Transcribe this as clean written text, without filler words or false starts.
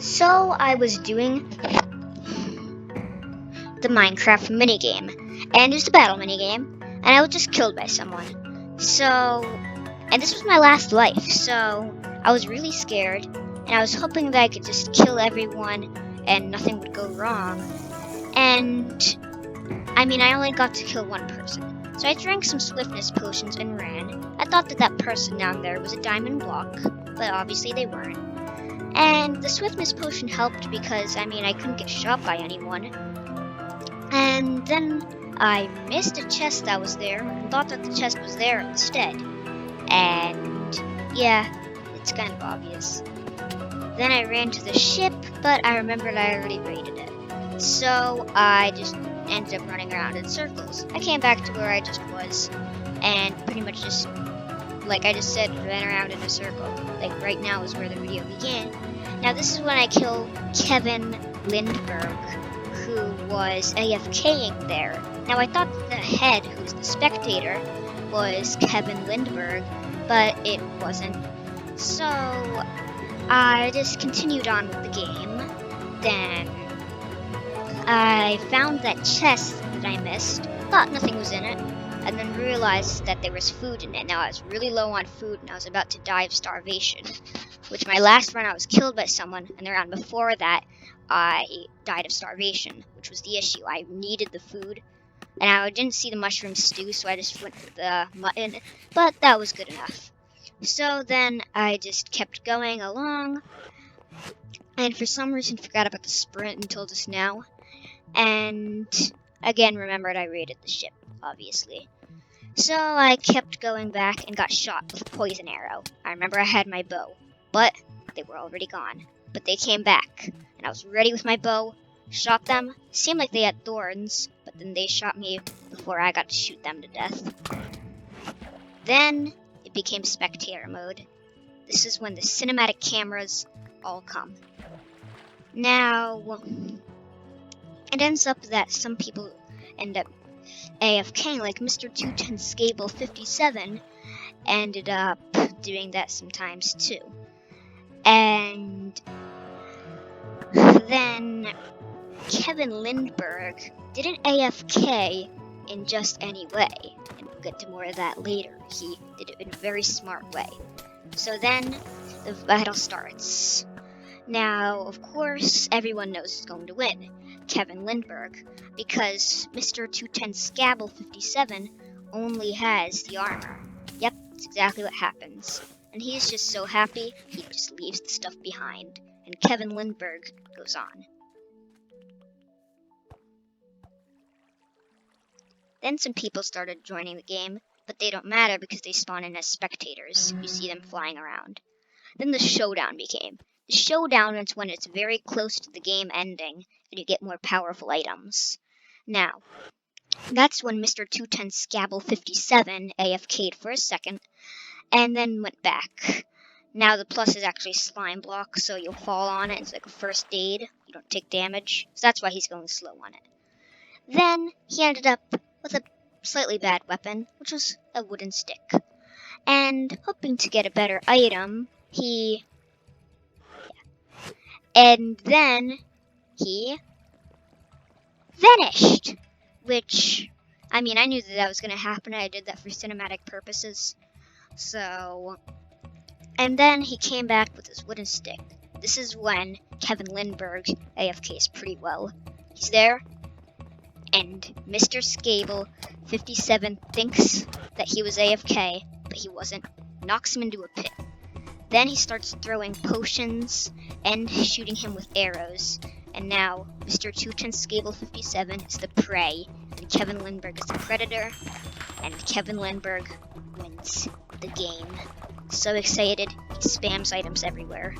So I was doing the Minecraft minigame, and it was the battle minigame, and I was just killed by someone. And this was my last life, so I was really scared, and I was hoping that I could just kill everyone and nothing would go wrong. And I only got to kill one person. So I drank some swiftness potions and ran. I thought that person down there was a diamond block, but obviously they weren't. And the swiftness potion helped because, I couldn't get shot by anyone. And then I missed a chest that was there and thought that the chest was there instead. And yeah, it's kind of obvious. Then I ran to the ship, but I remembered I already raided it. So I just ended up running around in circles. I came back to where I just was, and pretty much just, like I just said, ran around in a circle. Like right now is where the video began. Now this is when I kill Kevin Lindberg, who was AFKing there. Now I thought the head, who's the spectator, was Kevin Lindberg, but it wasn't. So I just continued on with the game. Then I found that chest that I missed, thought nothing was in it, and then realized that there was food in it. Now I was really low on food and I was about to die of starvation, which my last run I was killed by someone, and the round before that I died of starvation, which was the issue. I needed the food, and I didn't see the mushroom stew, so I just went with the mutton, but that was good enough. So then I just kept going along, and for some reason forgot about the sprint until just now, and again remembered I raided the ship, obviously. So I kept going back and got shot with a poison arrow. I remember I had my bow, but they were already gone. But they came back, and I was ready with my bow, shot them. Seemed like they had thorns, but then they shot me before I got to shoot them to death. Then it became spectator mode. This is when the cinematic cameras all come. Now, it ends up that some people end up AFK, like Mr. 210 Scable 57 ended up doing that sometimes too. And then Kevin Lindberg didn't AFK in just any way, and we'll get to more of that later. He did it in a very smart way. So then the battle starts. Now, of course, everyone knows who's going to win, Kevin Lindberg, because Mr. 210 Scabble 57 only has the armor. Yep, that's exactly what happens. And he's just so happy, he just leaves the stuff behind, and Kevin Lindberg goes on. Then some people started joining the game, but they don't matter because they spawn in as spectators. You see them flying around. Then the showdown became. The showdown is when it's very close to the game ending, and you get more powerful items. Now, that's when Mr. 210 Scabble 57 AFK'd for a second, and then went back. Now the plus is actually slime block, so you'll fall on it. It's like a first aid. You don't take damage, so that's why he's going slow on it. Then he ended up with a slightly bad weapon, which was a wooden stick. And hoping to get a better item, and then he vanished, which, I knew that was going to happen. I did that for cinematic purposes. So, and then he came back with his wooden stick. This is when Kevin Lindberg AFKs pretty well. He's there, and Mr. Scable 57 thinks that he was AFK, but he wasn't. Knocks him into a pit. Then he starts throwing potions and shooting him with arrows. And now Mr. 210 Scable 57 is the prey, and Kevin Lindberg is the predator, and Kevin Lindberg wins the game. So excited, he spams items everywhere.